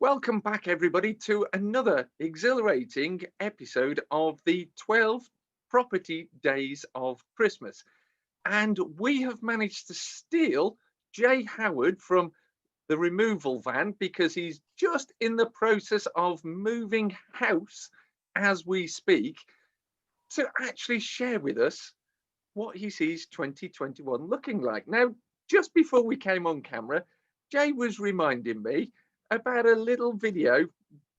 Welcome back, everybody, to another exhilarating episode of the 12 property days of Christmas. And we have managed to steal Jay Howard from the removal van because he's just in the process of moving house as we speak to actually share with us what he sees 2021 looking like. Now, just before we came on camera, Jay was reminding me about a little video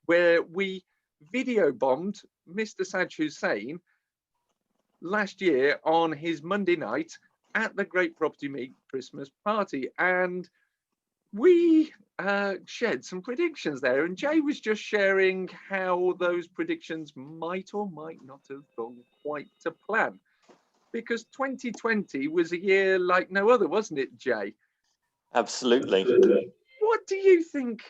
where we video bombed Mr. Sajid Hussain last year on his Monday night at the Great Property Meet Christmas party. And we shared some predictions there. And Jay was just sharing how those predictions might or might not have gone quite to plan. Because 2020 was a year like no other, wasn't it, Jay? Absolutely. What do you think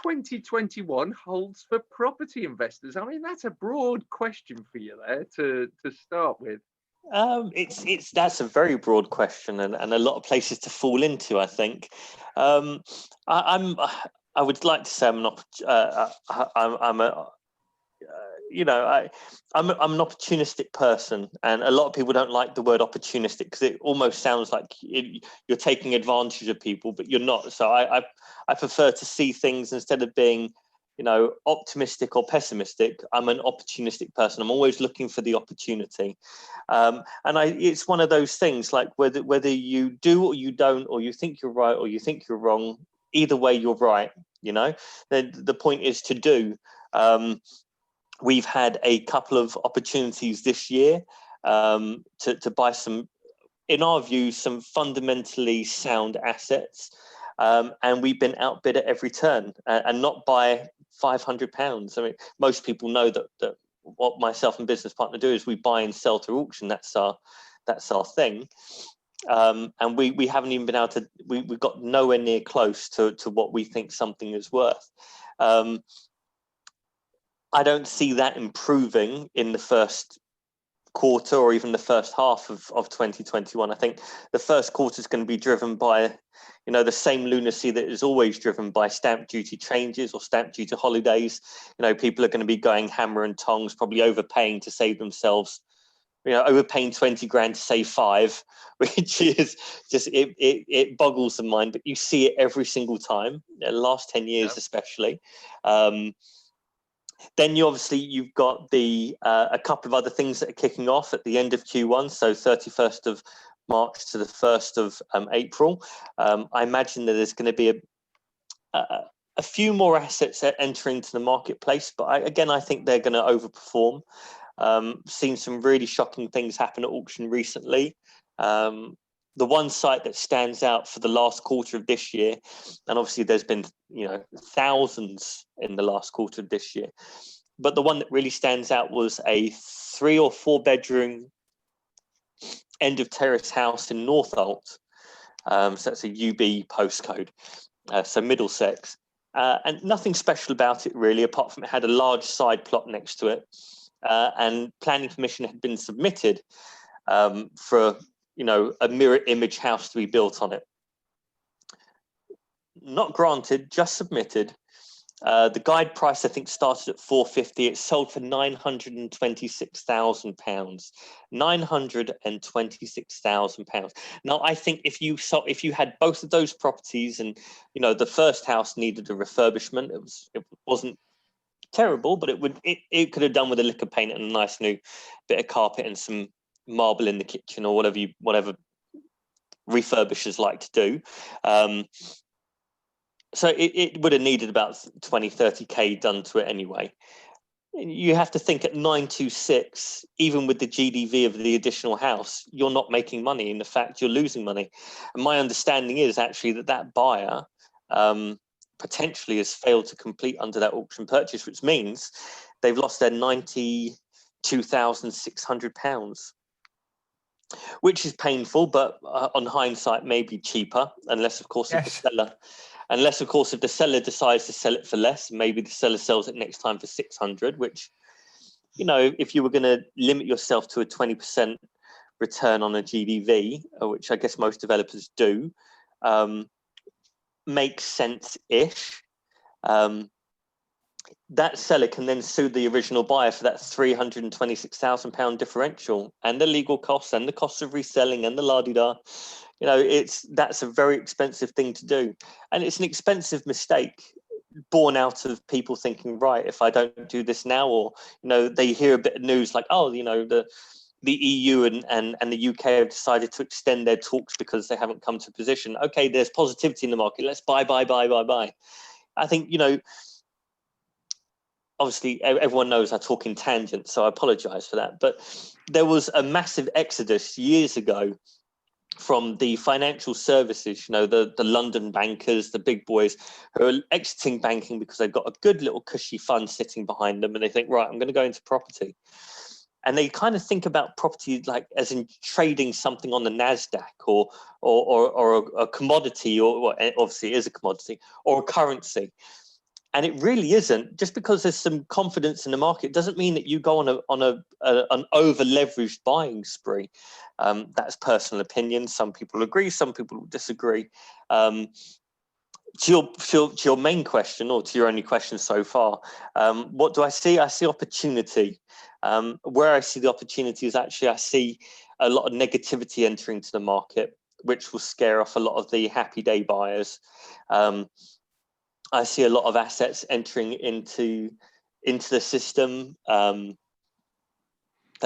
2021 holds for property investors? I mean, that's a broad question for you there to start with. That's a very broad question and a lot of places to fall into, I think. I would like to say I'm an opportunistic person, and a lot of people don't like the word opportunistic because it almost sounds like you're taking advantage of people, but you're not. So I prefer to see things instead of being, optimistic or pessimistic. I'm an opportunistic person. I'm always looking for the opportunity, it's one of those things like whether you do or you don't, or you think you're right or you think you're wrong. Either way, you're right. The point is to do. We've had a couple of opportunities this year to buy some, in our view, some fundamentally sound assets, and we've been outbid at every turn, and not by £500. I mean, most people know that what myself and business partner do is we buy and sell through auction. That's our thing, and we haven't even been able to. We got nowhere near close to what we think something is worth. I don't see that improving in the first quarter or even the first half of 2021. I think the first quarter is going to be driven by, the same lunacy that is always driven by stamp duty changes or stamp duty holidays. People are going to be going hammer and tongs, probably overpaying to save themselves, overpaying 20 grand to save 5, which is just, it boggles the mind, but you see it every single time, the last 10 years especially. Then you've got a couple of other things that are kicking off at the end of Q1, so 31st of March to the 1st of April. I imagine that there's going to be a few more assets that enter into the marketplace, but I think they're going to overperform. Seen some really shocking things happen at auction recently. The one site that stands out for the last quarter of this year, and obviously there's been thousands in the last quarter of this year, but the one that really stands out was a 3 or 4 bedroom end of terrace house in Northolt. So that's a UB postcode, so Middlesex, and nothing special about it really, apart from it had a large side plot next to it, and planning permission had been submitted for a mirror image house to be built on it. Not granted, just submitted. The guide price, I think, started at £450. It sold for £926,000. £926,000. Now, I think if you had both of those properties, and the first house needed a refurbishment, it wasn't terrible, but it could have done with a lick of paint and a nice new bit of carpet and some marble in the kitchen or whatever refurbishers like to do. So it would have needed about 20-30k done to it anyway. You have to think at 926, even with the GDV of the additional house, you're not making money. In fact, you're losing money. And my understanding is actually that buyer potentially has failed to complete under that auction purchase, which means they've lost their £92,600, which is painful, but on hindsight, maybe cheaper, unless of course if the seller decides to sell it for less. Maybe the seller sells it next time for 600, which, if you were going to limit yourself to a 20% return on a GDV, which I guess most developers do, makes sense-ish. that seller can then sue the original buyer for that £326,000 differential and the legal costs and the costs of reselling and the la-di-da. That's a very expensive thing to do, and it's an expensive mistake born out of people thinking, right, if I don't do this now, or they hear a bit of news like, oh, the EU and the UK have decided to extend their talks because they haven't come to a position. Okay, there's positivity in the market. Let's buy. I think, obviously everyone knows I talk in tangents, so I apologize for that. But there was a massive exodus years ago from the financial services, the London bankers, the big boys who are exiting banking because they've got a good little cushy fund sitting behind them, and they think, right, I'm going to go into property. And they kind of think about property like as in trading something on the NASDAQ or a commodity, or obviously it is a commodity, or a currency. And it really isn't. Just because there's some confidence in the market doesn't mean that you go on an over leveraged buying spree. That's personal opinion. Some people agree, some people disagree. To your main question, or to your only question so far, what do I see? I see opportunity. Where I see the opportunity is actually I see a lot of negativity entering to the market, which will scare off a lot of the happy day buyers. I see a lot of assets entering into the system that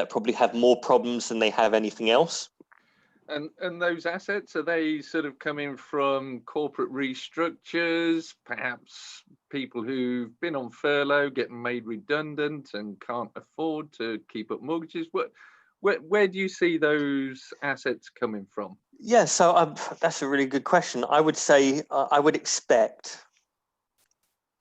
probably have more problems than they have anything else. And those assets, are they sort of coming from corporate restructures, perhaps people who've been on furlough getting made redundant and can't afford to keep up mortgages? Where do you see those assets coming from? Yeah, so that's a really good question. I would say I would expect,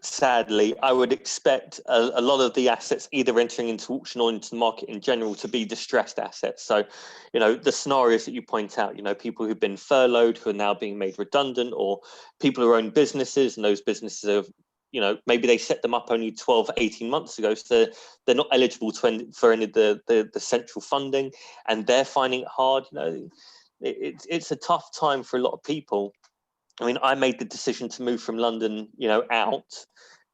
sadly, I would expect a lot of the assets either entering into auction or into the market in general to be distressed assets. So, the scenarios that you point out, people who've been furloughed, who are now being made redundant, or people who own businesses, and those businesses have, maybe they set them up only 12, 18 months ago, so they're not eligible for any of the central funding, and they're finding it hard. It's a tough time for a lot of people. I mean, I made the decision to move from London, out,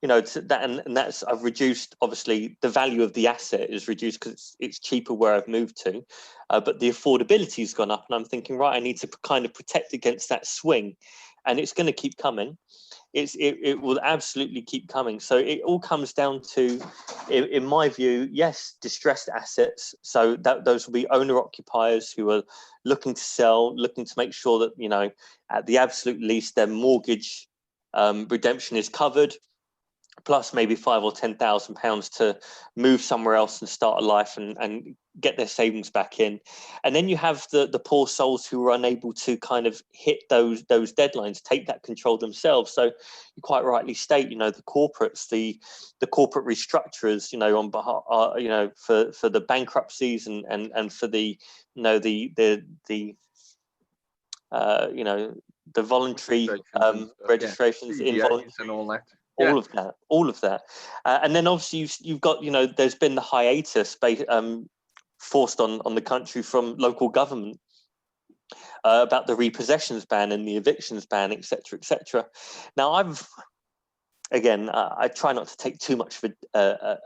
to that, and that's, I've reduced, obviously, the value of the asset is reduced because it's cheaper where I've moved to, but the affordability has gone up, and I'm thinking, right, I need to kind of protect against that swing, and it's going to keep coming. It will absolutely keep coming. So it all comes down to, in my view, yes, distressed assets. So those will be owner occupiers who are looking to sell, looking to make sure that, at the absolute least, their mortgage redemption is covered, plus maybe £5,000 or £10,000 to move somewhere else and start a life and get their savings back in. And then you have the poor souls who are unable to kind of hit those deadlines, take that control themselves. So you quite rightly state, the corporates, the corporate restructurers, on behalf, for the bankruptcies and for the voluntary registrations, involuntary, and all that. All of that. And then obviously you've got, there's been the hiatus forced on the country from local government about the repossessions ban and the evictions ban, etc., etc. Now, I try not to take too much of a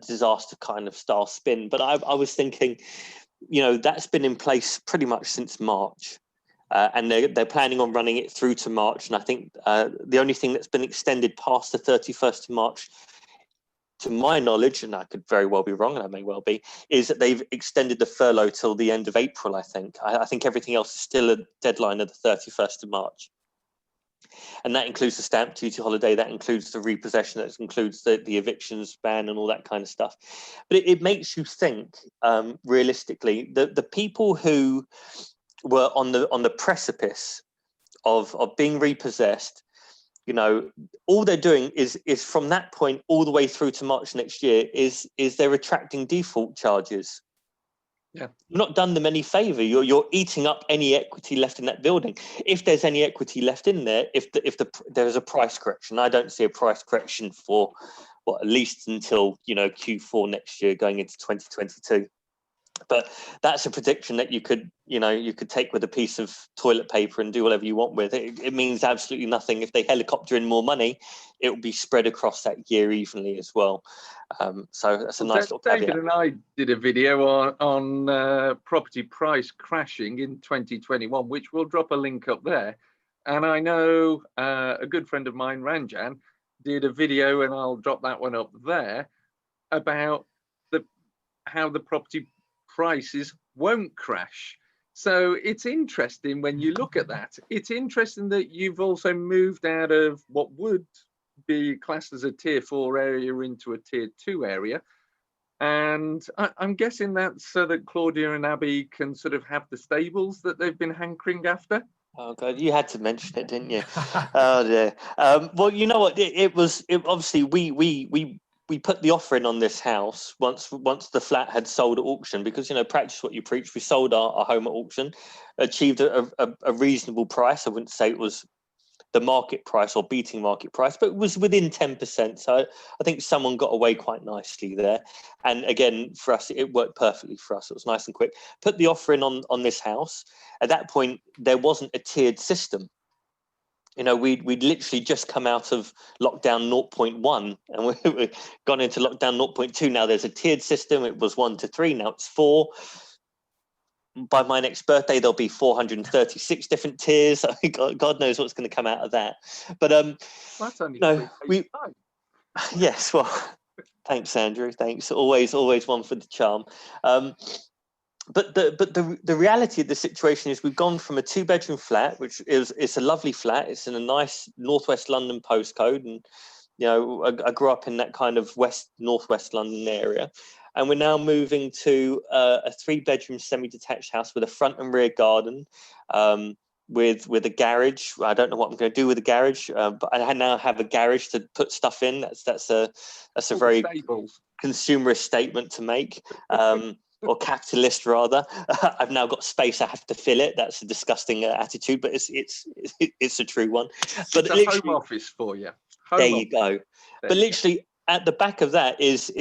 disaster kind of style spin, but I was thinking, that's been in place pretty much since March. And they're planning on running it through to March. And I think the only thing that's been extended past the 31st of March, to my knowledge, and I could very well be wrong, and I may well be, is that they've extended the furlough till the end of April, I think. I think everything else is still a deadline of the 31st of March. And that includes the stamp duty holiday, that includes the repossession, that includes the evictions ban and all that kind of stuff. But it makes you think, realistically, the people who were on the precipice of being repossessed, all they're doing is from that point all the way through to March next year is they're attracting default charges. Yeah, you've not done them any favor. You're eating up any equity left in that building. If there's any equity left in there, if there's a price correction, I don't see a price correction for at least until Q4 next year, going into 2022. But that's a prediction that you could take with a piece of toilet paper and do whatever you want with it. It means absolutely nothing. If they helicopter in more money, it will be spread across that year evenly as well. So that's a nice little caveat. David and I did a video on property price crashing in 2021, which we'll drop a link up there. And I know a good friend of mine, Ranjan, did a video, and I'll drop that one up there, about how the property prices won't crash. So it's interesting when you look at that. It's interesting that you've also moved out of what would be classed as a tier 4 area into a tier 2 area. And I'm guessing that's so that Claudia and Abby can sort of have the stables that they've been hankering after. Oh God, you had to mention it, didn't you? Oh dear. Well, you know what? Obviously we put the offer in on this house once the flat had sold at auction, because practice what you preach. We sold our home at auction, achieved a reasonable price. I wouldn't say it was the market price or beating market price, but it was within 10%. So I think someone got away quite nicely there. And again, for us, it worked perfectly for us. It was nice and quick. Put the offer in on this house. At that point, there wasn't a tiered system. We'd literally just come out of lockdown 0.1 and we've gone into lockdown 0.2. Now there's a tiered system. It was 1 to 3. Now it's 4. By my next birthday, there'll be 436 different tiers. God knows what's going to come out of that. But that's only yes. Well, thanks, Andrew. Thanks. Always one for the charm. But the reality of the situation is we've gone from a 2-bedroom flat, which it's a lovely flat. It's in a nice northwest London postcode, and I grew up in that kind of northwest London area, and we're now moving to a 3-bedroom semi-detached house with a front and rear garden, with a garage. I don't know what I'm going to do with the garage, but I now have a garage to put stuff in. That's a very consumerist statement to make. Or capitalist rather. I've now got space. I have to fill it. That's a disgusting attitude, but it's a true one. But it's a home office for you. You go. But literally at the back of that is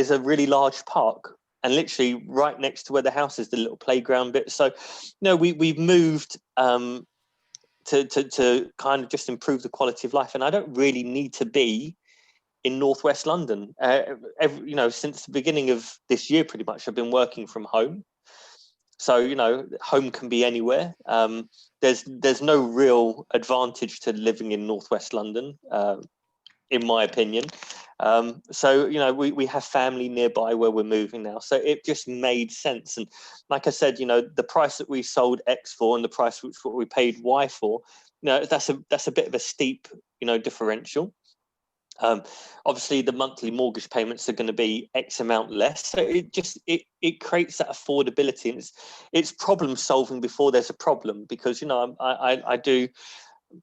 a really large park, and literally right next to where the house is, the little playground bit. So, we've moved to kind of just improve the quality of life, and I don't really need to be in northwest London. Since the beginning of this year, pretty much, I've been working from home. So, home can be anywhere. There's no real advantage to living in northwest London, in my opinion. So, we have family nearby where we're moving now. So it just made sense. And like I said, the price that we sold X for and the price which what we paid Y for, that's a bit of a steep, differential. Obviously the monthly mortgage payments are going to be X amount less, so it creates that affordability, and it's problem solving before there's a problem, because I do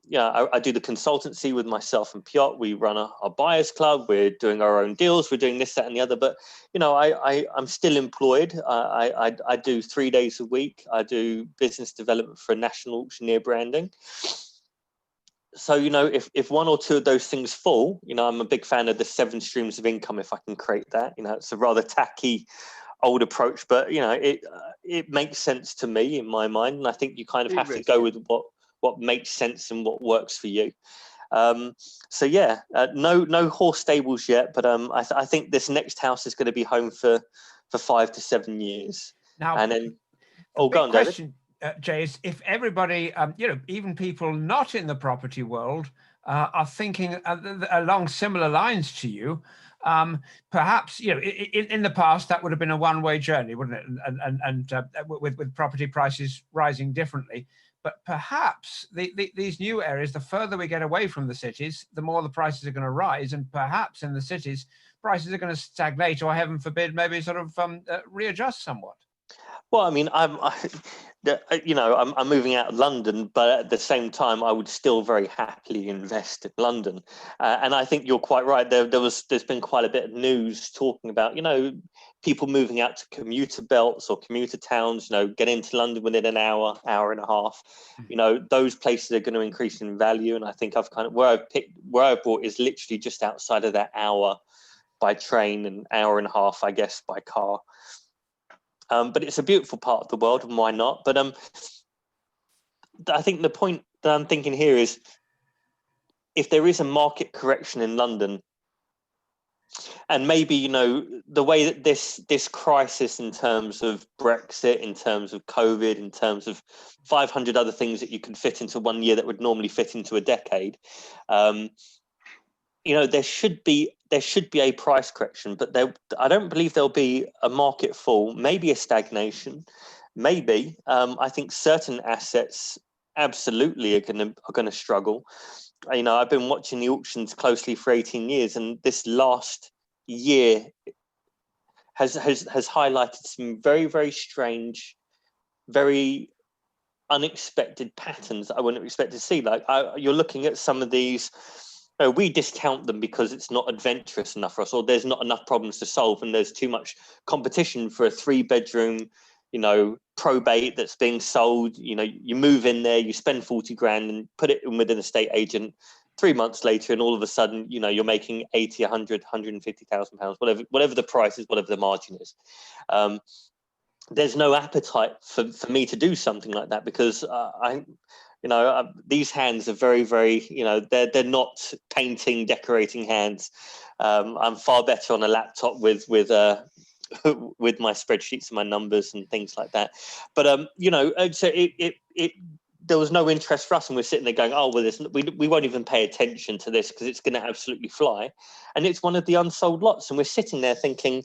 the consultancy with myself and Piotr. We run a buyers club, we're doing our own deals, we're doing this, that and the other, but I'm still employed. I do 3 days a week. I do business development for a national auctioneer branding. So, if one or two of those things fall, I'm a big fan of the 7 streams of income, if I can create that. It's a rather tacky old approach, but, it makes sense to me in my mind. And I think you kind of have to go with what makes sense and what works for you. So, yeah, no horse stables yet, but I think this next house is going to be home for 5 to 7 years. Now, and then, go on, David. Jay, is if everybody, even people not in the property world, are thinking along similar lines to you, perhaps in the past that would have been a one-way journey, wouldn't it? And with property prices rising differently, but perhaps these new areas, the further we get away from the cities, the more the prices are going to rise, and perhaps in the cities prices are going to stagnate, or heaven forbid, maybe sort of readjust somewhat. Well, I mean, I'm moving out of London, but at the same time, I would still very happily invest in London. And I think you're quite right. There's been quite a bit of news talking about, people moving out to commuter belts or commuter towns, get into London within an hour and a half. Those places are going to increase in value. And I think where I've bought is literally just outside of that hour by train and hour and a half, I guess, by car. But it's a beautiful part of the world, and why not? But I think the point that I'm thinking here is, if there is a market correction in London, and maybe, you know, the way that this crisis, in terms of Brexit, in terms of COVID, in terms of 500 other things that you can fit into 1 year that would normally fit into a decade, you know, there should be a price correction, but I don't believe there'll be a market fall. Maybe a stagnation. Maybe. I think certain assets absolutely are going to struggle. You know, I've been watching the auctions closely for 18 years, and this last year has highlighted some very, very strange, very unexpected patterns that I wouldn't expect to see. Like, you're looking at some of these, we discount them because it's not adventurous enough for us, or there's not enough problems to solve, and there's too much competition for a 3-bedroom, you know, probate that's being sold. You know, you move in there, you spend 40 grand and put it in with an estate agent 3 months later, and all of a sudden, you know, you're making 80, 100, 150,000 pounds, whatever the price is, whatever the margin is. There's no appetite for me to do something like that, because these hands are very, very, you know, they're not painting, decorating hands. I'm far better on a laptop with with my spreadsheets and my numbers and things like that. But you know, so it there was no interest for us, and we're sitting there going, oh well, we won't even pay attention to this because it's going to absolutely fly. And it's one of the unsold lots, and we're sitting there thinking,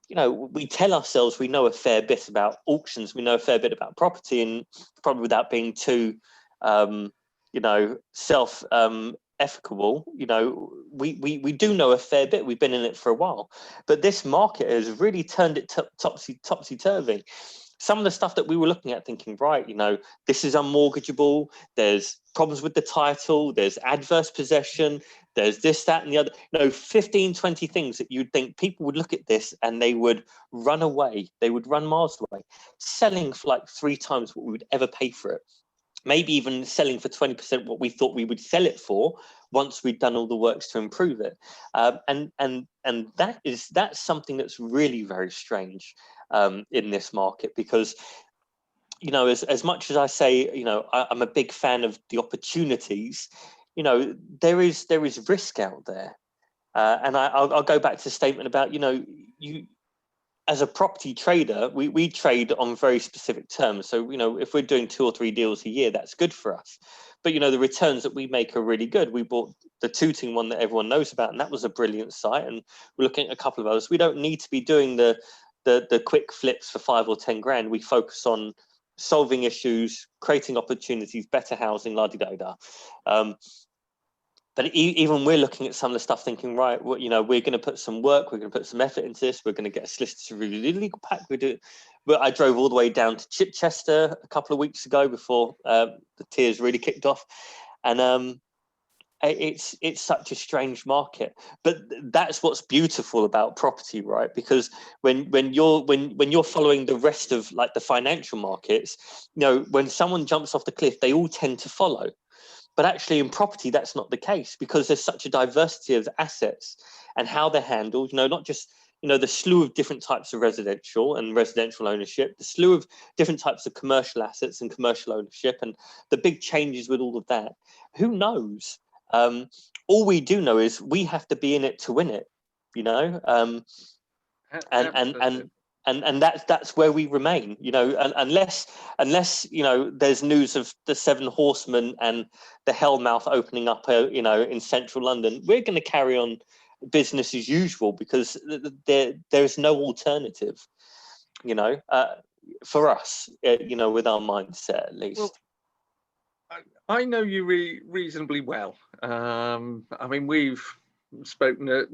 you know, we tell ourselves we know a fair bit about auctions, we know a fair bit about property, and probably without being too you know, self efficable, you know, we do know a fair bit. We've been in it for a while, but this market has really turned it topsy-turvy. Some of the stuff that we were looking at thinking, right, you know, this is unmortgageable, there's problems with the title, there's adverse possession, there's this, that, and the other, you know, 15, 20 things that you'd think people would look at this and they would run away, they would run miles away, selling for like 3 times what we would ever pay for it. Maybe even selling for 20% what we thought we would sell it for once we'd done all the works to improve it. And that's something that's really very strange in this market, because, you know, as much as I say, you know, I'm a big fan of the opportunities, you know, there is risk out there. And I'll go back to the statement about, you know, you, as a property trader, we trade on very specific terms. So, you know, if we're doing 2 or 3 deals a year, that's good for us. But, you know, the returns that we make are really good. We bought the Tooting one that everyone knows about, and that was a brilliant site. And we're looking at a couple of others. We don't need to be doing the quick flips for 5 or 10 grand. We focus on solving issues, creating opportunities, better housing, la-di-da-da. But even we're looking at some of the stuff thinking, right, well, you know, we're going to put some work, we're going to put some effort into this, we're going to get a solicitor to review the legal pack. But I drove all the way down to Chichester a couple of weeks ago before the tears really kicked off. And it's such a strange market. But that's what's beautiful about property, right? Because when you're following the rest of like the financial markets, you know, when someone jumps off the cliff, they all tend to follow. But actually in property, that's not the case, because there's such a diversity of assets and how they're handled, you know, not just, you know, the slew of different types of residential and residential ownership, the slew of different types of commercial assets and commercial ownership, and the big changes with all of that. Who knows? All we do know is we have to be in it to win it, you know, and that's where we remain, you know, unless you know there's news of the 7 Horsemen and the Hellmouth opening up, you know, in central London. We're going to carry on business as usual, because there's no alternative, you know, for us, you know, with our mindset at least. Well, I know you reasonably well. I mean, we've spoken at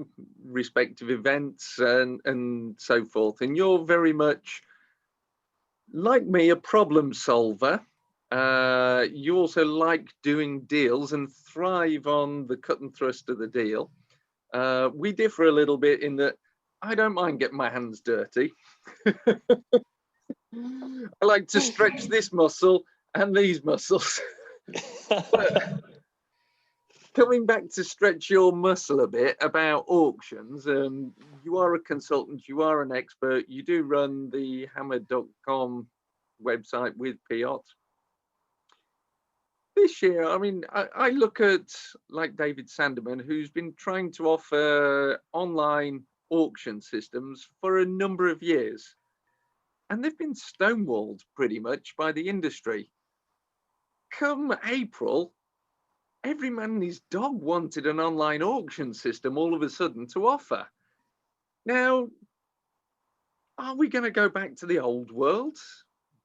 respective events and so forth, and you're very much like me, a problem solver. You also like doing deals and thrive on the cut and thrust of the deal. We differ a little bit in that I don't mind getting my hands dirty. I like to stretch this muscle and these muscles. Coming back to stretch your muscle a bit about auctions, you are a consultant, you are an expert, you do run the hammer.com website with Piot. This year, I mean, I look at like David Sanderman, who's been trying to offer online auction systems for a number of years, and they've been stonewalled pretty much by the industry. Come April, every man and his dog wanted an online auction system all of a sudden to offer. Now, are we going to go back to the old world?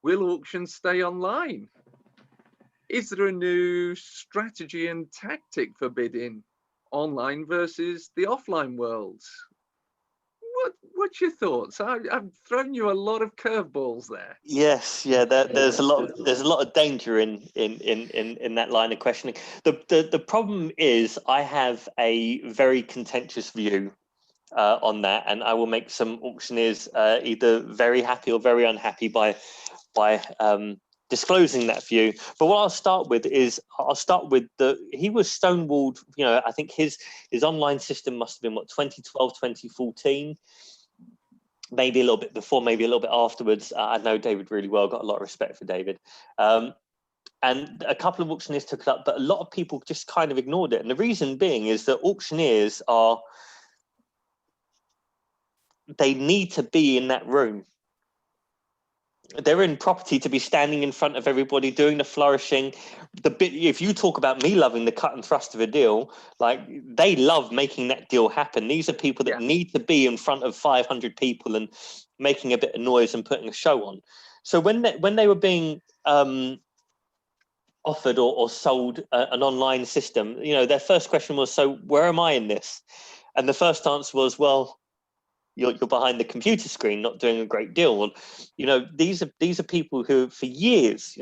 Will auctions stay online? Is there a new strategy and tactic for bidding online versus the offline worlds? What's your thoughts? I've thrown you a lot of curveballs there. Yes, yeah. There's a lot of danger in that line of questioning. The problem is I have a very contentious view on that, and I will make some auctioneers either very happy or very unhappy by disclosing that view. But what I'll start with is he was stonewalled. I think his online system must have been 2012, 2014. Maybe a little bit before, maybe a little bit afterwards. I know David really well, got a lot of respect for David. And a couple of auctioneers took it up, but a lot of people just kind of ignored it. And the reason being is that auctioneers they need to be in that room. They're in property to be standing in front of everybody, doing the flourishing. If you talk about me loving the cut and thrust of a deal, like they love making that deal happen. These are people that need to be in front of 500 people and making a bit of noise and putting a show on. So when they were being offered or sold an online system, their first question was, so where am I in this? And the first answer was, well, you're behind the computer screen, not doing a great deal. Well, these are people who, for years,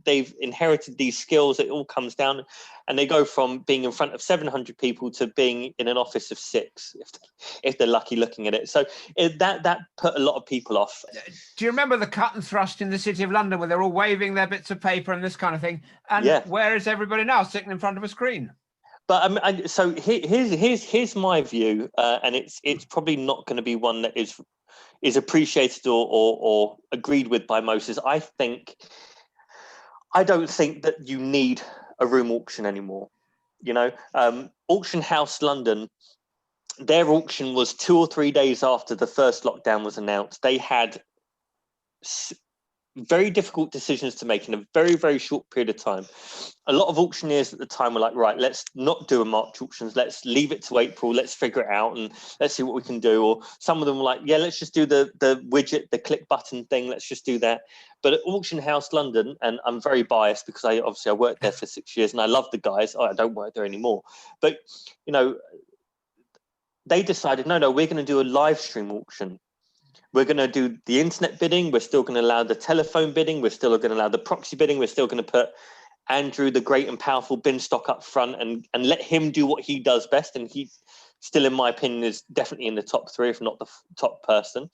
they've inherited these skills. It all comes down, and they go from being in front of 700 people to being in an office of 6, if they're lucky looking at it. So that put a lot of people off. Do you remember the cut and thrust in the City of London, where they're all waving their bits of paper and this kind of thing? And where is everybody now, sitting in front of a screen? But so here's my view, and it's probably not going to be one that is appreciated or agreed with by most. Is I don't think that you need a room auction anymore. Auction House London, their auction was 2 or 3 days after the first lockdown was announced. They had very difficult decisions to make in a very, very short period of time. A lot of auctioneers at the time were like, right, let's not do a March auctions. Let's leave it to April. Let's figure it out and let's see what we can do. Or some of them were like, yeah, let's just do the widget, the click button thing. Let's just do that. But at Auction House London, and I'm very biased because I worked there for 6 years and I love the guys. I don't work there anymore. But, they decided, no, we're going to do a live stream auction. We're going to do the internet bidding. We're still going to allow the telephone bidding. We're still going to allow the proxy bidding. We're still going to put Andrew, the great and powerful Binstock, up front and let him do what he does best. And he still, in my opinion, is definitely in the top 3, if not the top person,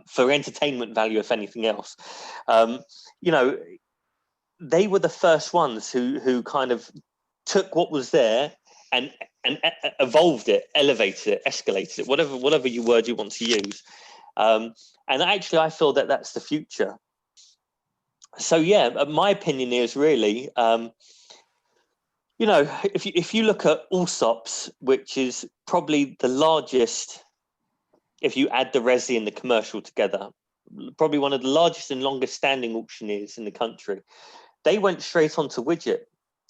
for entertainment value, if anything else. They were the first ones who kind of took what was there and evolved it, elevated it, escalated it, whatever word you want to use. And actually, I feel that that's the future. So, my opinion is really, if you look at Allsops, which is probably the largest, if you add the resi and the commercial together, probably one of the largest and longest standing auctioneers in the country, they went straight onto widget.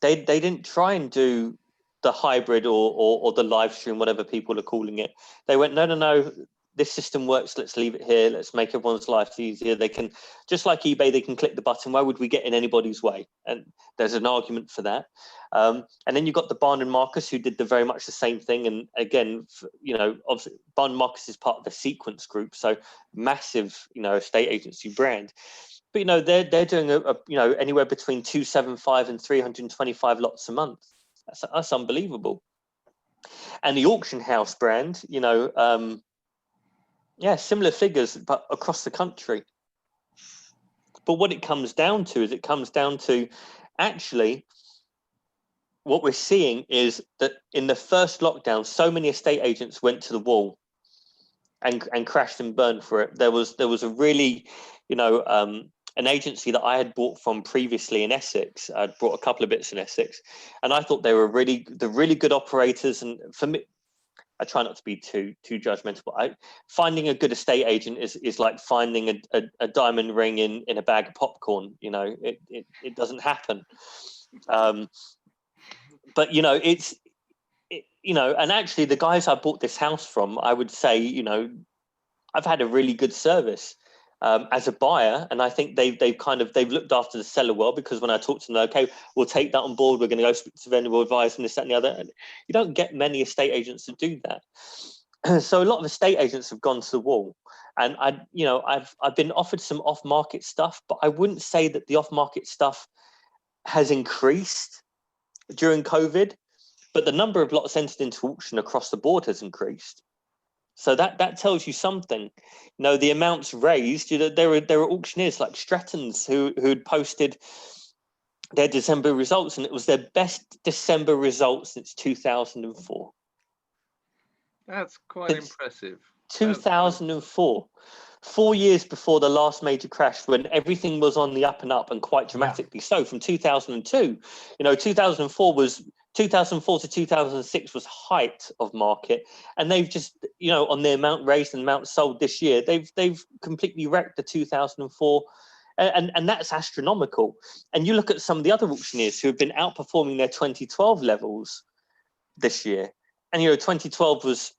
They didn't try and do the hybrid or the live stream, whatever people are calling it. They went, no, this system works. Let's leave it here. Let's make everyone's life easier. They can, just like eBay, they can click the button. Why would we get in anybody's way? And there's an argument for that. And then you've got the Barn and Marcus, who did very much the same thing. And again, obviously Barn and Marcus is part of the Sequence Group, so massive, estate agency brand. But they're doing anywhere between 275 and 325 lots a month. That's unbelievable. And the Auction House brand, similar figures, but across the country. But what it comes down to is actually what we're seeing is that in the first lockdown, so many estate agents went to the wall and crashed and burned for it. There was a really, an agency that I had bought from previously in Essex. I'd brought a couple of bits in Essex, and I thought they were really good operators. And for me, I try not to be too judgmental, but finding a good estate agent is like finding a diamond ring in a bag of popcorn. It doesn't happen. But and actually the guys I bought this house from, I would say, I've had a really good service as a buyer, and I think they've looked after the seller well, because when I talk to them, okay, we'll take that on board. We're going to go speak to the vendor, we'll advise them this, that, and the other. And you don't get many estate agents to do that. So a lot of estate agents have gone to the wall, and I've been offered some off-market stuff, but I wouldn't say that the off-market stuff has increased during COVID, but the number of lots entered into auction across the board has increased. So that tells you something. The amounts raised. There are auctioneers like Stratton's who'd posted their December results, and it was their best December result since 2004. That's quite impressive. 2004. 4 years before the last major crash, when everything was on the up and up, and quite dramatically so. From 2002, 2004 to 2006 was height of market, and they've just, on the amount raised and amount sold this year, they've completely wrecked the 2004, and that's astronomical. And you look at some of the other auctioneers who have been outperforming their 2012 levels this year, and 2012 was,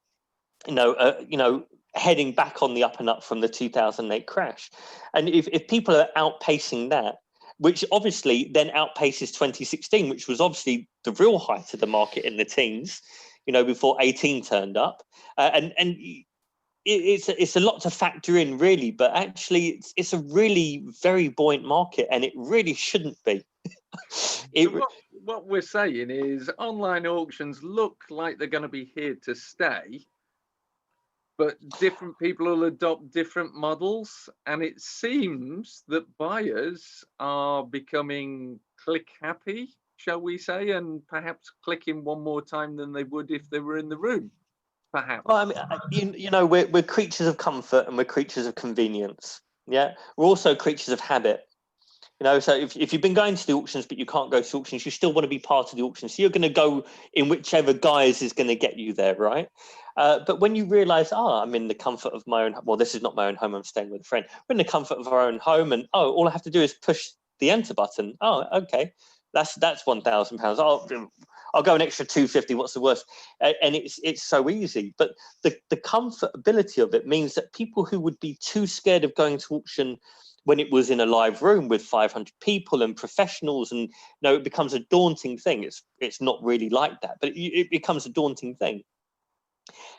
heading back on the up and up from the 2008 crash. And if people are outpacing that, which obviously then outpaces 2016, which was obviously the real height of the market in the teens, before 18 turned up. And it's a lot to factor in, really, but actually it's a really very buoyant market, and it really shouldn't be. What we're saying is online auctions look like they're going to be here to stay, but different people will adopt different models, and it seems that buyers are becoming click happy, shall we say, and perhaps clicking one more time than they would if they were in the room, perhaps. Well, I mean, we're creatures of comfort, and we're creatures of convenience. Yeah, we're also creatures of habit. So if you've been going to the auctions but you can't go to auctions, you still want to be part of the auction. So you're going to go in whichever guise is going to get you there, right? But when you realise, I'm in the comfort of my own, well, this is not my own home, I'm staying with a friend. We're in the comfort of our own home, and all I have to do is push the enter button. Oh, okay, that's £1,000. I'll go an extra 250. What's the worst? And it's so easy. But the comfortability of it means that people who would be too scared of going to auction when it was in a live room with 500 people and professionals, and it becomes a daunting thing. It's not really like that, but it becomes a daunting thing.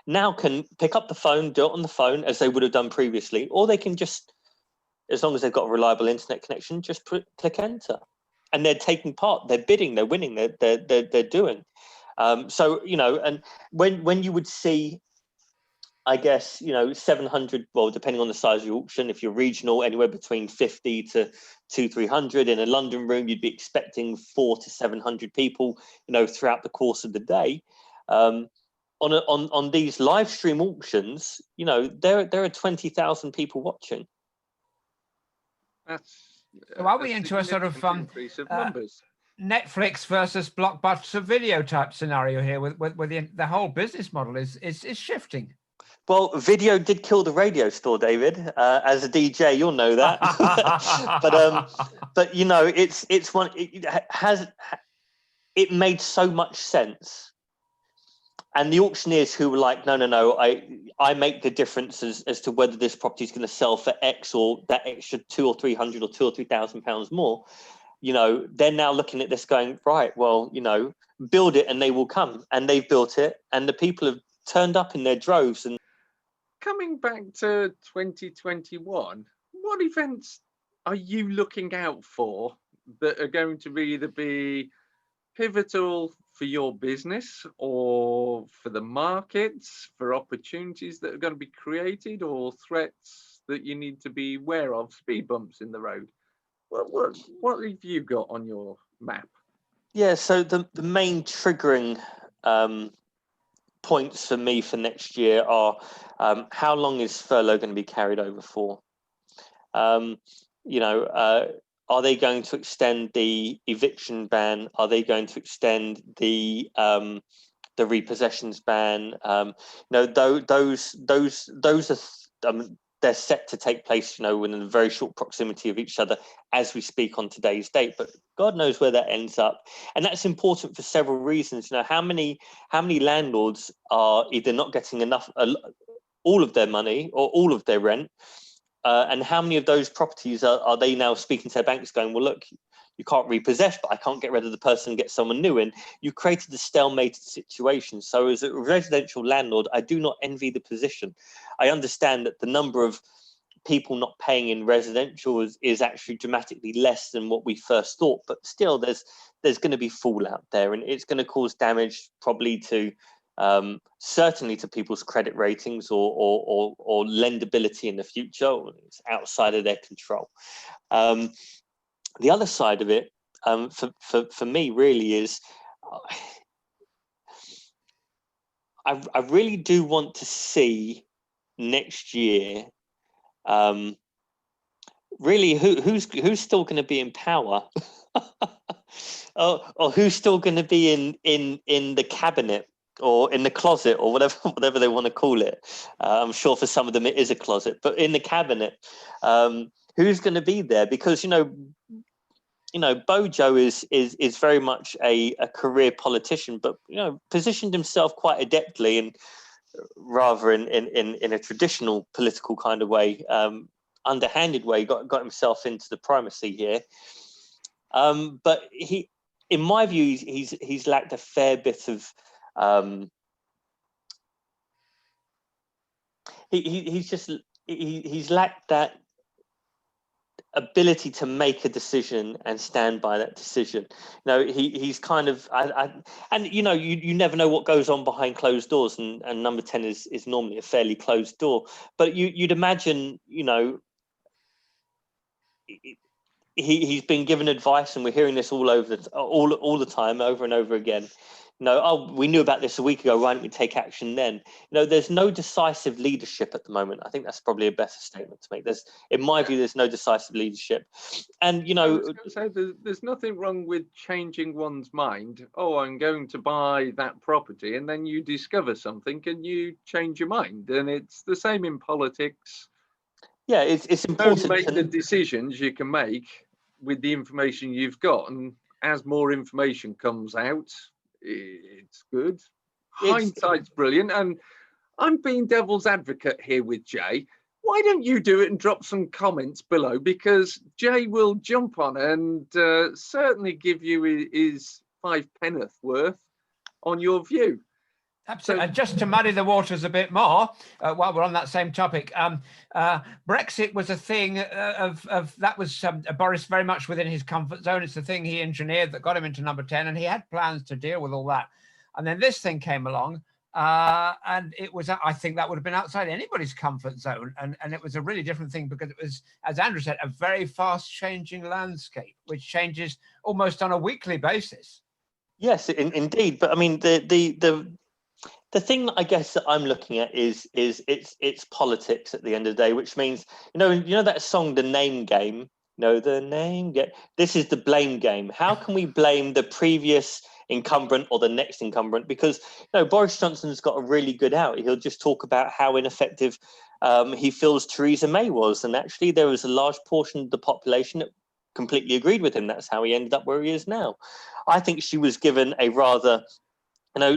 Now can pick up the phone, do it on the phone as they would have done previously, or they can just, as long as they've got a reliable internet connection, just click enter, and they're taking part, they're bidding, they're winning, they're doing. So and when you would see, I guess, 700, well, depending on the size of your auction, if you're regional, anywhere between 50 to 200-300. In a London room, you'd be expecting 400 to 700 people, throughout the course of the day. On these live stream auctions, there are 20,000 people watching. So are we into a sort of increase of numbers? Netflix versus Blockbuster video type scenario here, with the whole business model is shifting? Well, video did kill the radio store, David. As a DJ, you'll know that. but it's one. It made so much sense. And the auctioneers who were like, no, I make the difference as to whether this property is going to sell for X, or that extra 200 or 300 or £2,000 or £3,000 more. They're now looking at this going, right, well, build it and they will come. And they've built it, and the people have turned up in their droves. And coming back to 2021, what events are you looking out for that are going to either be pivotal for your business, or for the markets, for opportunities that are going to be created, or threats that you need to be aware of, speed bumps in the road? What have you got on your map? Yeah, so the main triggering points for me for next year are how long is furlough going to be carried over for? Are they going to extend the eviction ban? Are they going to extend the repossessions ban? Those are they're set to take place, within a very short proximity of each other as we speak on today's date. But God knows where that ends up, and that's important for several reasons. How many landlords are either not getting enough, all of their money or all of their rent, and how many of those properties are they now speaking to their banks, going, well, look, you can't repossess, but I can't get rid of the person and get someone new in. You created a stalemated situation. So as a residential landlord, I do not envy the position. I understand that the number of people not paying in residential is actually dramatically less than what we first thought, but still there's going to be fallout there, and it's going to cause damage probably to certainly to people's credit ratings or lendability in the future. It's outside of their control. The other side of it, for me, really is I really do want to see next year, really who's still going to be in power, or who's still going to be in the cabinet or in the closet or whatever they want to call it. I'm sure for some of them it is a closet, but in the cabinet, who's going to be there? Because Bojo is very much a career politician, but positioned himself quite adeptly and rather in a traditional political kind of way, underhanded way, got himself into the primacy here. But he, in my view, he's lacked a fair bit of he's lacked that ability to make a decision and stand by that decision. He's kind of you never know what goes on behind closed doors, and number 10 is normally a fairly closed door, but you'd imagine he's been given advice, and we're hearing this all the time, over and over again. We knew about this a week ago, why don't we take action then? There's no decisive leadership at the moment. I think that's probably a better statement to make. In my view, there's no decisive leadership. And, I was going to say, there's nothing wrong with changing one's mind. Oh, I'm going to buy that property, and then you discover something and you change your mind. And it's the same in politics. Yeah, it's important. Don't make the decisions you can make with the information you've got. And as more information comes out, it's good. Hindsight's brilliant. And I'm being devil's advocate here with Jay. Why don't you do it and drop some comments below? Because Jay will jump on and certainly give you his 5 penneth worth on your view. Absolutely. And just to muddy the waters a bit more, while we're on that same topic, Brexit was a thing that was Boris very much within his comfort zone. It's the thing he engineered that got him into number 10, and he had plans to deal with all that. And then this thing came along, and it was, I think that would have been outside anybody's comfort zone. And it was a really different thing, because it was, as Andrew said, a very fast changing landscape, which changes almost on a weekly basis. Yes, indeed. But I mean, the thing that I guess that I'm looking at is it's politics at the end of the day, which means, that song, The Name Game, the name game. This is the blame game. How can we blame the previous incumbent or the next incumbent? Because Boris Johnson's got a really good out. He'll just talk about how ineffective he feels Theresa May was, and actually there was a large portion of the population that completely agreed with him. That's how he ended up where he is now. I think she was given a rather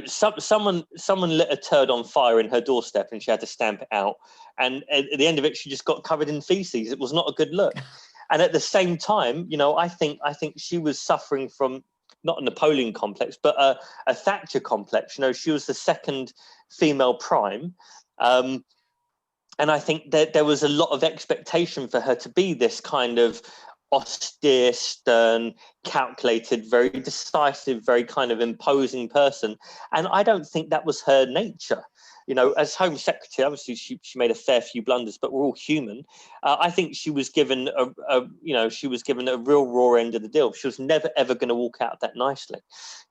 someone lit a turd on fire in her doorstep, and she had to stamp it out. And at the end of it, she just got covered in feces. It was not a good look. And at the same time, I think she was suffering from not a Napoleon complex, but a Thatcher complex. She was the second female prime. And I think that there was a lot of expectation for her to be this kind of austere, stern, calculated, very decisive, very kind of imposing person. And I don't think that was her nature. as Home Secretary, obviously she made a fair few blunders, but we're all human. I think she was given a real raw end of the deal. She was never ever going to walk out that nicely.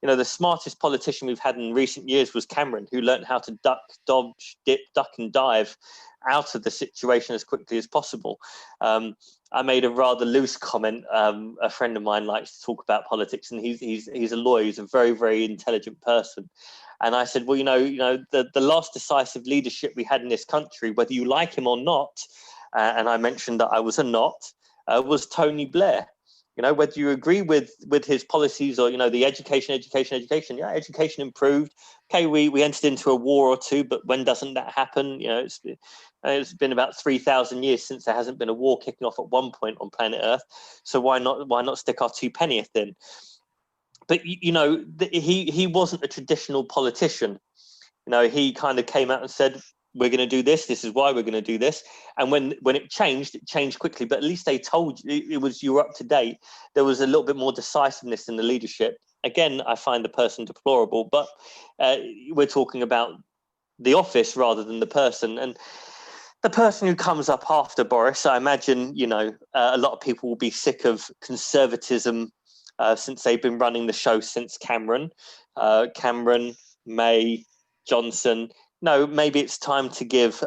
The smartest politician we've had in recent years was Cameron, who learned how to duck, dodge, dip, duck and dive out of the situation as quickly as possible. I made a rather loose comment. A friend of mine likes to talk about politics, and he's a lawyer. He's a very, very intelligent person. And I said, well, the last decisive leadership we had in this country, whether you like him or not, and I mentioned that I was a not, was Tony Blair. Whether you agree with his policies or, the education. Yeah, education improved. Okay, we entered into a war or two, but when doesn't that happen? It's been about 3,000 years since there hasn't been a war kicking off at one point on planet Earth. So why not stick our 2p in? But, he wasn't a traditional politician. He kind of came out and said, we're going to do this. This is why we're going to do this. And when it changed quickly. But at least they told you you were up to date. There was a little bit more decisiveness in the leadership. Again, I find the person deplorable, but we're talking about the office rather than the person. And the person who comes up after Boris, I imagine, a lot of people will be sick of conservatism since they've been running the show since Cameron, May, Johnson. No, maybe it's time to give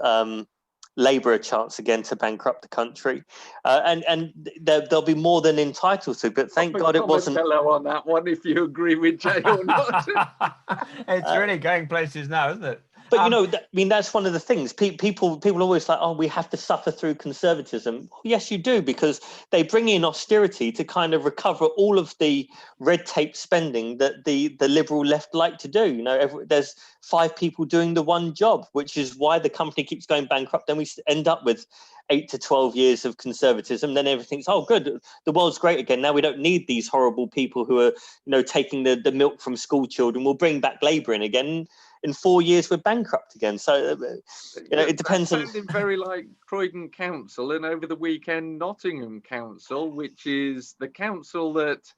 Labour a chance again to bankrupt the country, and they'll be more than entitled to. But thank God it wasn't. Hello on that one, if you agree with Jay or not. It's really going places now, isn't it? But that's one of the things. People always like, oh, we have to suffer through conservatism. Well, yes, you do, because they bring in austerity to kind of recover all of the red tape spending that the liberal left like to do. There's 5 people doing the one job, which is why the company keeps going bankrupt. Then we end up with 8 to 12 years of conservatism. Then everything's, oh, good, the world's great again. Now we don't need these horrible people who are, taking the milk from school children. We'll bring back Labour in again. In 4 years, we're bankrupt again. So, it depends on. Sounding very like Croydon Council, and over the weekend, Nottingham Council, which is the council that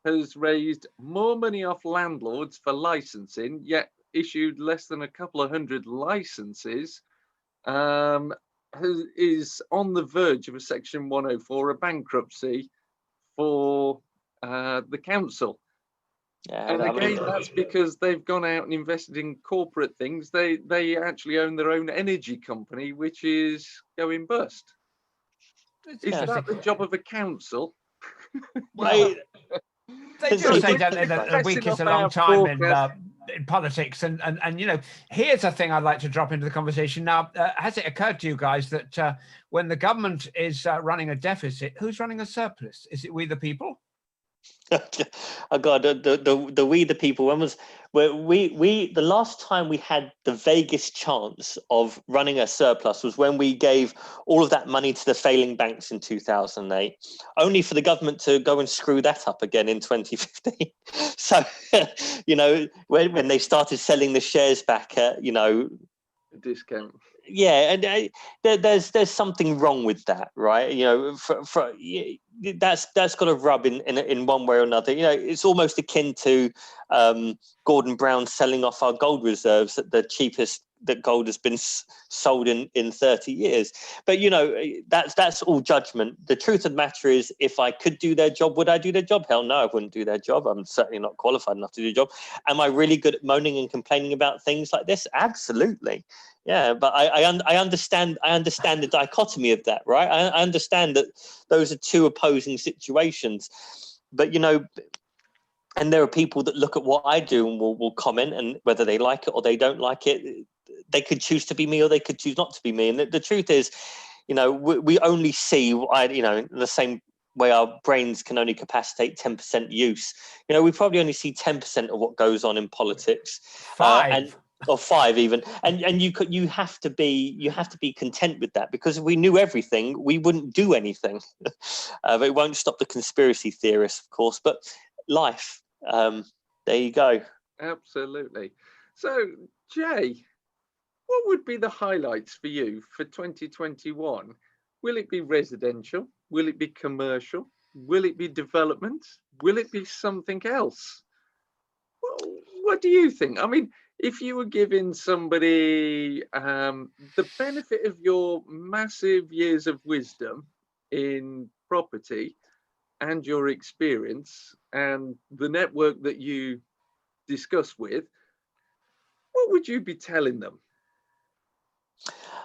has raised more money off landlords for licensing, yet issued less than a couple of hundred licenses, is on the verge of a Section 104, a bankruptcy for the council. Yeah, and again, that's because they've gone out and invested in corporate things. They actually own their own energy company, which is going bust. Is that the job of a council? Well, they do say, don't they, that a week is a long time in politics. And here's a thing I'd like to drop into the conversation. Now, has it occurred to you guys that when the government is running a deficit, who's running a surplus? Is it we the people? Oh God, the we the people. When was we the last time we had the vaguest chance of running a surplus was when we gave all of that money to the failing banks in 2008, only for the government to go and screw that up again in 2015. So when they started selling the shares back at a discount. Yeah, and there's something wrong with that, right? That's got to rub in one way or another. It's almost akin to Gordon Brown selling off our gold reserves at the cheapest that gold has been sold in 30 years. But that's all judgment. The truth of the matter is, if I could do their job, would I do their job? Hell no, I wouldn't do their job. I'm certainly not qualified enough to do the job. Am I really good at moaning and complaining about things like this? Absolutely. Yeah, but I understand the dichotomy of that, right? I understand that those are two opposing situations, but and there are people that look at what I do and will comment, and whether they like it or they don't like it, they could choose to be me or they could choose not to be me. And the truth is, we only see, in the same way our brains can only capacitate 10% use. We probably only see 10% of what goes on in politics. 5. Or 5 even, and you have to be content with that, because if we knew everything, we wouldn't do anything. But it won't stop the conspiracy theorists, of course. But life, there you go. Absolutely. So, Jay, what would be the highlights for you for 2021? Will it be residential? Will it be commercial? Will it be development? Will it be something else? what do you think? I mean, if you were giving somebody the benefit of your massive years of wisdom in property and your experience and the network that you discuss with, what would you be telling them?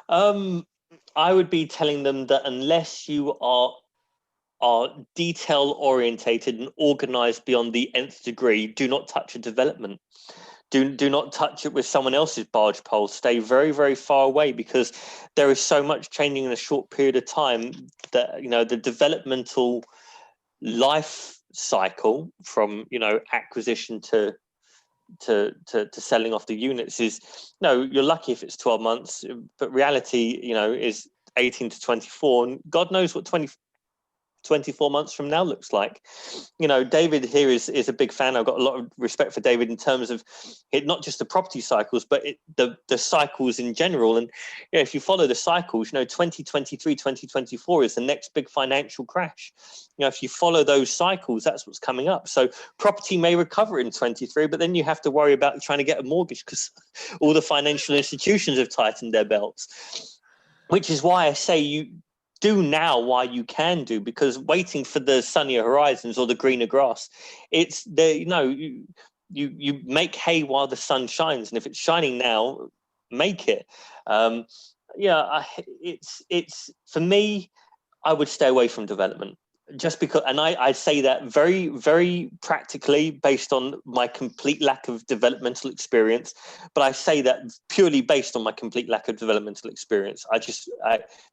I would be telling them that unless you are detail orientated and organized beyond the nth degree, do not touch a development. Do not touch it with someone else's barge pole. Stay very, very far away, because there is so much changing in a short period of time that, you know, the developmental life cycle from, you know, acquisition to selling off the units is, no, you're lucky if it's 12 months, but reality, you know, is 18 to 24, and God knows what 24 months from now looks like. You know, David here is a big fan. I've got a lot of respect for David in terms of it, not just the property cycles, but the cycles in general. And you know, if you follow the cycles, you know, 2023, 2024 is the next big financial crash. You know, if you follow those cycles, that's what's coming up. So property may recover in 23, but then you have to worry about trying to get a mortgage because all the financial institutions have tightened their belts, which is why I say you do now while you can do, because waiting for the sunnier horizons or the greener grass, it's the, you know, you make hay while the sun shines, and if it's shining now, make it. It's for me, I would stay away from development. Just because, and I say that very, very practically based on my complete lack of developmental experience, but I say that purely based on my complete lack of developmental experience.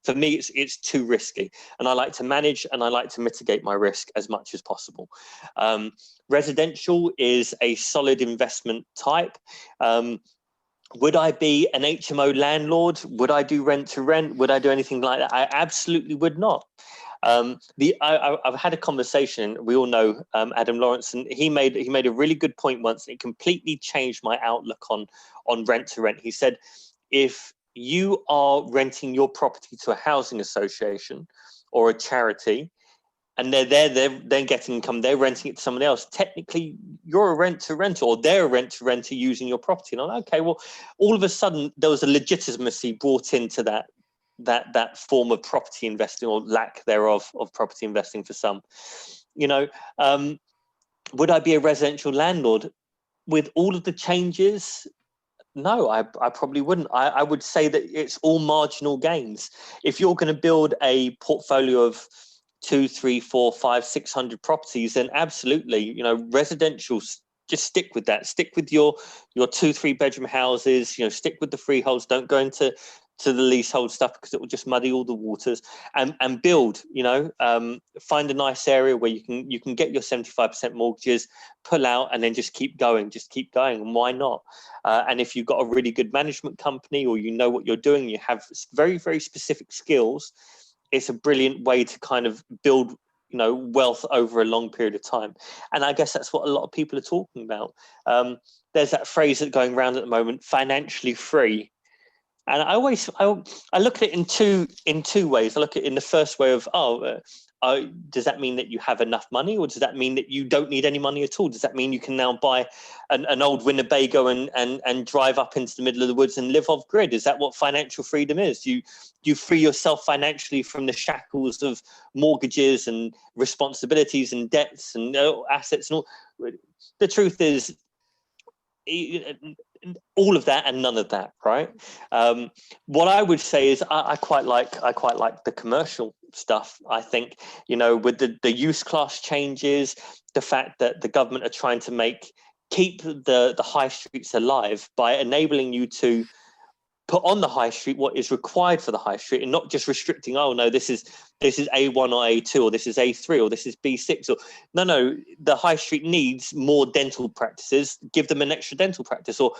For me, it's too risky, and I like to manage and I like to mitigate my risk as much as possible. Residential is a solid investment type. Would I be an HMO landlord? Would I do rent to rent? Would I do anything like that? I absolutely would not. I've had a conversation. We all know Adam Lawrence, and he made a really good point once. It completely changed my outlook on rent to rent. He said, if you are renting your property to a housing association or a charity, and they're then getting income, they're renting it to someone else, technically you're a rent to renter, or they're a rent to renter using your property. And I'm like, okay, well, all of a sudden there was a legitimacy brought into that form of property investing, or lack thereof of property investing for some. You know, would I be a residential landlord? With all of the changes, no, I probably wouldn't. I would say that it's all marginal gains. If you're going to build a portfolio of 2, 3, 4, 5, 600 properties, then absolutely, you know, residential, just stick with that. Stick with your 2-3 bedroom houses, you know, stick with the freeholds. Don't go into the leasehold stuff, because it will just muddy all the waters, and build, you know, find a nice area where you can get your 75% mortgages, pull out, and then just keep going. And why not? And if you've got a really good management company, or you know what you're doing, you have very, very specific skills, it's a brilliant way to kind of build, you know, wealth over a long period of time. And I guess that's what a lot of people are talking about. There's that phrase that's going around at the moment, financially free. And I look at it in two ways. I look at it in the first way of, does that mean that you have enough money, or does that mean that you don't need any money at all? Does that mean you can now buy an old Winnebago and drive up into the middle of the woods and live off grid? Is that what financial freedom is? Do you free yourself financially from the shackles of mortgages and responsibilities and debts and assets and all? The truth is, all of that and none of that, right? What I would say is I quite like the commercial stuff. I think, you know, with the use class changes, the fact that the government are trying to keep the high streets alive by enabling you to put on the high street what is required for the high street, and not just restricting, oh no, this is A1 or A2, or this is A3, or this is B6, or no, the high street needs more dental practices, give them an extra dental practice, or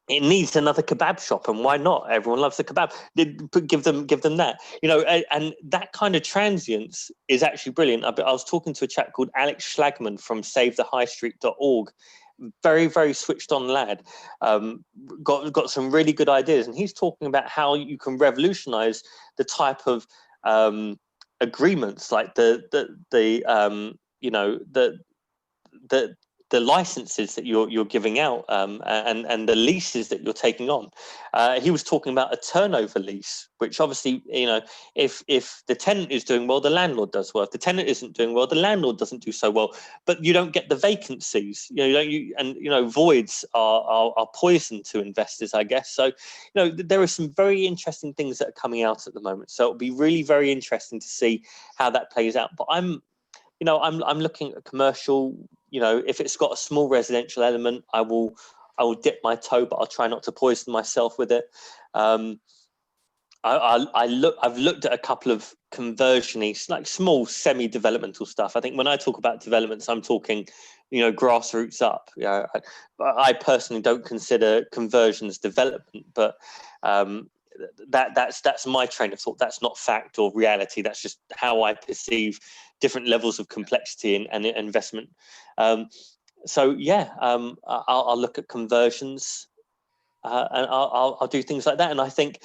it needs another kebab shop, and why not? Everyone loves the kebab. Give them that, you know, and that kind of transience is actually brilliant. I was talking to a chap called Alex Schlagman from SaveTheHighStreet.org. Very, very switched on lad. Got some really good ideas, and he's talking about how you can revolutionize the type of the licenses that you're giving out, and the leases that you're taking on. He was talking about a turnover lease, which obviously, if the tenant is doing well, the landlord does well. If the tenant isn't doing well, the landlord doesn't do so well. But you don't get the vacancies. Voids are poison to investors, I guess. So, there are some very interesting things that are coming out at the moment. So it'll be really very interesting to see how that plays out. But I'm looking at commercial. If it's got a small residential element, I will dip my toe, but I'll try not to poison myself with it. I've looked at a couple of conversion-y, like small semi-developmental stuff. I think when I talk about developments, I'm talking, grassroots up. I personally don't consider conversions development, but that's my train of thought. That's not fact or reality. That's just how I perceive different levels of complexity and investment. I'll look at conversions, and I'll do things like that. And I think,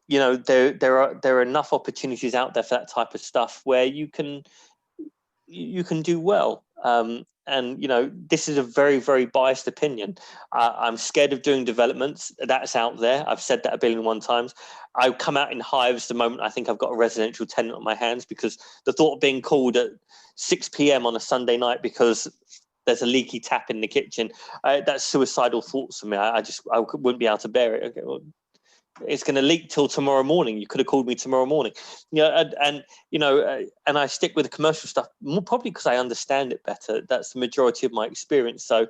there are enough opportunities out there for that type of stuff where you can do well. And this is a very, very biased opinion. I'm scared of doing developments. That's out there. I've said that 1,000,000,001 times. I come out in hives the moment I think I've got a residential tenant on my hands, because the thought of being called at 6 p.m. on a Sunday night because there's a leaky tap in the kitchen, that's suicidal thoughts for me. I wouldn't be able to bear it. Okay, well, it's going to leak till tomorrow morning. You could have called me tomorrow morning. And I stick with the commercial stuff more probably because I understand it better. That's the majority of my experience. So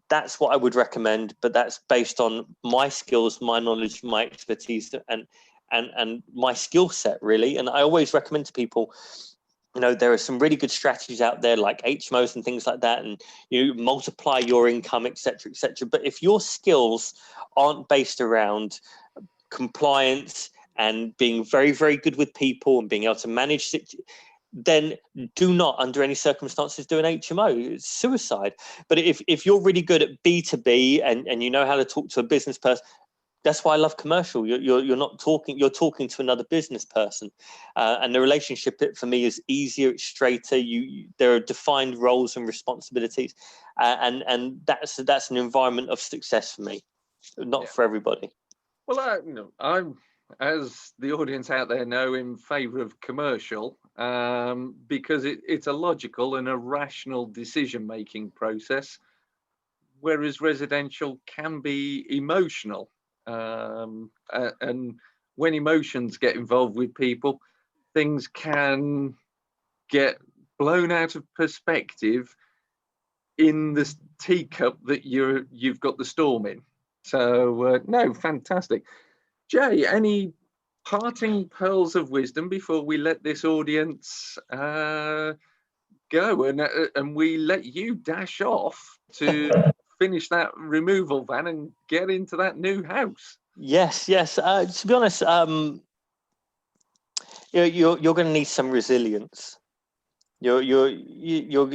that's what I would recommend, but that's based on my skills, my knowledge, my expertise, and my skill set, really. And I always recommend to people, there are some really good strategies out there like HMOs and things like that, and you multiply your income, etc., etc. But if your skills aren't based around compliance and being very, very good with people and being able to manage then do not, under any circumstances, do an HMO. It's suicide. But if you're really good at B2B and you know how to talk to a business person, that's why I love commercial. You're not talking. You're talking to another business person, and the relationship for me is easier. It's straighter. There are defined roles and responsibilities, and that's an environment of success for me, not for everybody. Well, I'm, as the audience out there know, in favour of commercial, because it's a logical and a rational decision-making process, whereas residential can be emotional. And when emotions get involved with people, things can get blown out of perspective in this teacup that you've got the storm in. So no, fantastic. Jay, any parting pearls of wisdom before we let this audience go and we let you dash off to finish that removal van and get into that new house? Yes. To be honest, you're going to need some resilience. Your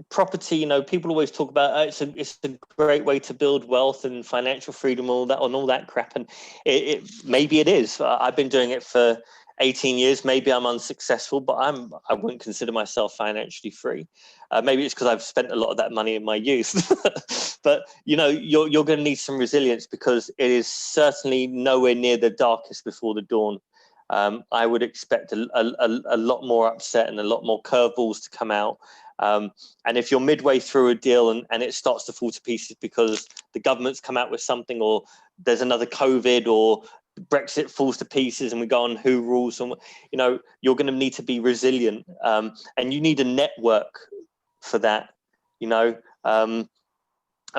property. People always talk about it's a great way to build wealth and financial freedom, all that crap, and maybe it is. I've been doing it for 18 years. Maybe I'm unsuccessful, but I wouldn't consider myself financially free. Maybe it's because I've spent a lot of that money in my youth. But you're going to need some resilience, because it is certainly nowhere near the darkest before the dawn. I would expect a lot more upset and a lot more curveballs to come out. And if you're midway through a deal and it starts to fall to pieces because the government's come out with something, or there's another COVID, or Brexit falls to pieces and we go on who rules, and you're going to need to be resilient, and you need a network for that.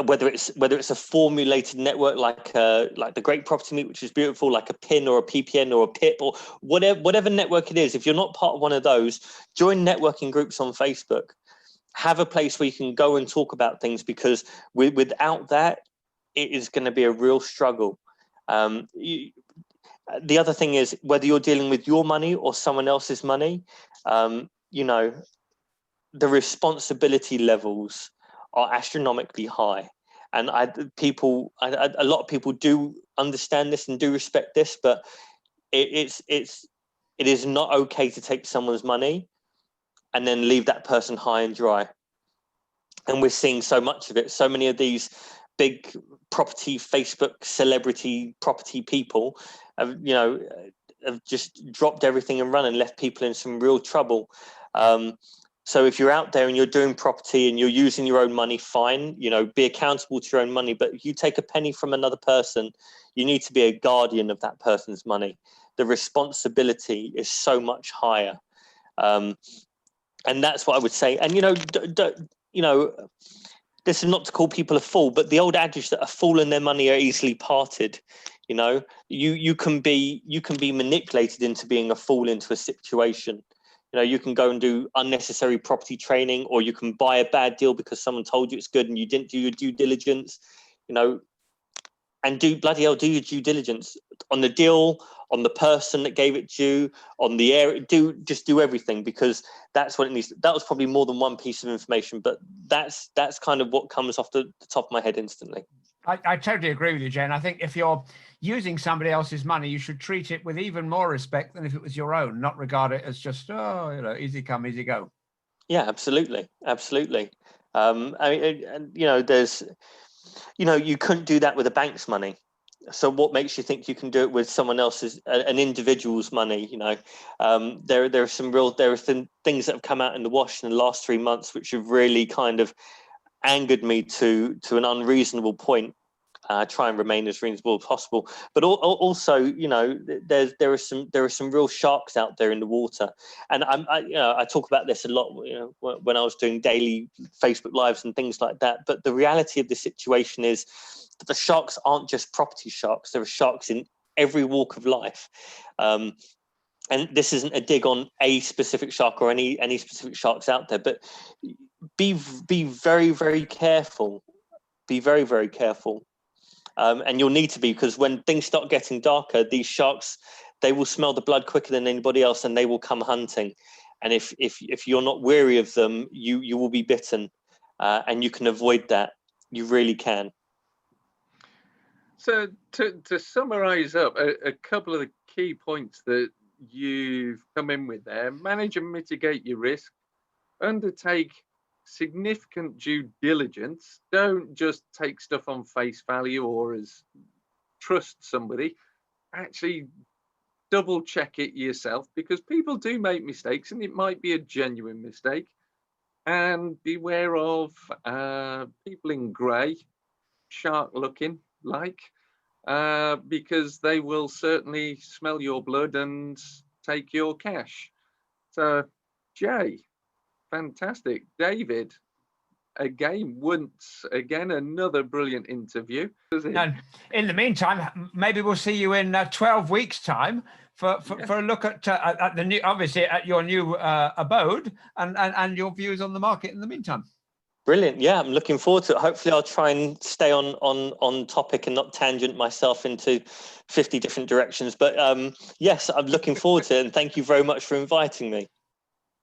Whether it's a formulated network like the Great Property Meet, which is beautiful, like a PIN or a PPN or a PIP or whatever network it is. If you're not part of one of those, join networking groups on Facebook. Have a place where you can go and talk about things, because without that, it is going to be a real struggle. The other thing is, whether you're dealing with your money or someone else's money, the responsibility levels are astronomically high, and a lot of people do understand this and do respect this, but it is not okay to take someone's money and then leave that person high and dry. And we're seeing so much of it. So many of these big property, Facebook celebrity property people have, have just dropped everything and run and left people in some real trouble. So if you're out there and you're doing property and you're using your own money, fine, be accountable to your own money. But if you take a penny from another person, you need to be a guardian of that person's money. The responsibility is so much higher. And that's what I would say. And, this is not to call people a fool, but the old adage that a fool and their money are easily parted. You can be manipulated into being a fool into a situation. You can go and do unnecessary property training, or you can buy a bad deal because someone told you it's good and you didn't do your due diligence, and do your due diligence on the deal, on the person that gave it to you, on the area. Just do everything, because that's what it needs. That was probably more than one piece of information, but that's kind of what comes off the top of my head instantly. I totally agree with you, Jane. I think if you're using somebody else's money, you should treat it with even more respect than if it was your own, not regard it as just, easy come, easy go. Yeah, absolutely. There's, you couldn't do that with a bank's money. So what makes you think you can do it with someone else's, an individual's money? There are some things that have come out in the wash in the last 3 months, which have really kind of angered me to an unreasonable point. Try and remain as reasonable as possible, but also, there are some real sharks out there in the water, and I talk about this a lot, when I was doing daily Facebook lives and things like that. But the reality of the situation is that the sharks aren't just property sharks; there are sharks in every walk of life. And this isn't a dig on a specific shark or any specific sharks out there, but be very, very careful. Be very, very careful. And you'll need to be, because when things start getting darker, these sharks, they will smell the blood quicker than anybody else, and they will come hunting. And if you're not wary of them, you will be bitten, and you can avoid that. You really can. So to summarize up a couple of the key points that you've come in with there: manage and mitigate your risk, undertake significant due diligence. Don't just take stuff on face value or as trust somebody. Actually double check it yourself, because people do make mistakes and it might be a genuine mistake. And beware of people in grey, shark looking like, because they will certainly smell your blood and take your cash. So Jay, fantastic. David, once again, another brilliant interview. And in the meantime, maybe we'll see you in 12 weeks' time for a look at the new, obviously at your new abode and your views on the market in the meantime. Brilliant. Yeah, I'm looking forward to it. Hopefully I'll try and stay on topic and not tangent myself into 50 different directions. But yes, I'm looking forward to it. And thank you very much for inviting me.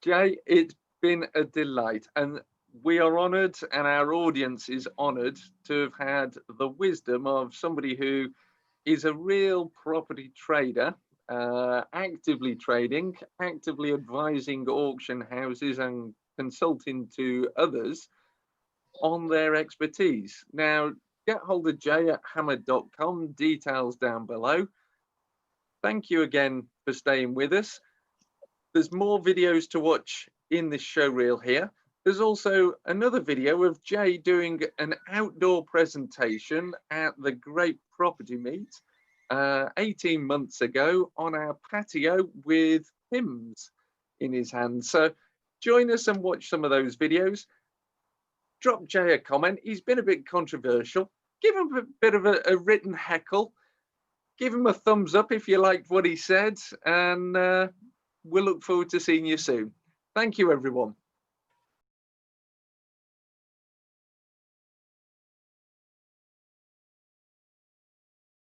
Jay, it's been a delight. And we are honoured, and our audience is honoured to have had the wisdom of somebody who is a real property trader, actively trading, actively advising auction houses and consulting to others on their expertise. Now, get hold of Jay at hammer.com, details down below. Thank you again for staying with us. There's more videos to watch in this show reel here. There's also another video of Jay doing an outdoor presentation at the Great Property Meet 18 months ago on our patio with hymns in his hand. So join us and watch some of those videos. Drop Jay a comment. He's been a bit controversial. Give him a bit of a written heckle. Give him a thumbs up if you liked what he said. And we'll look forward to seeing you soon. Thank you, everyone.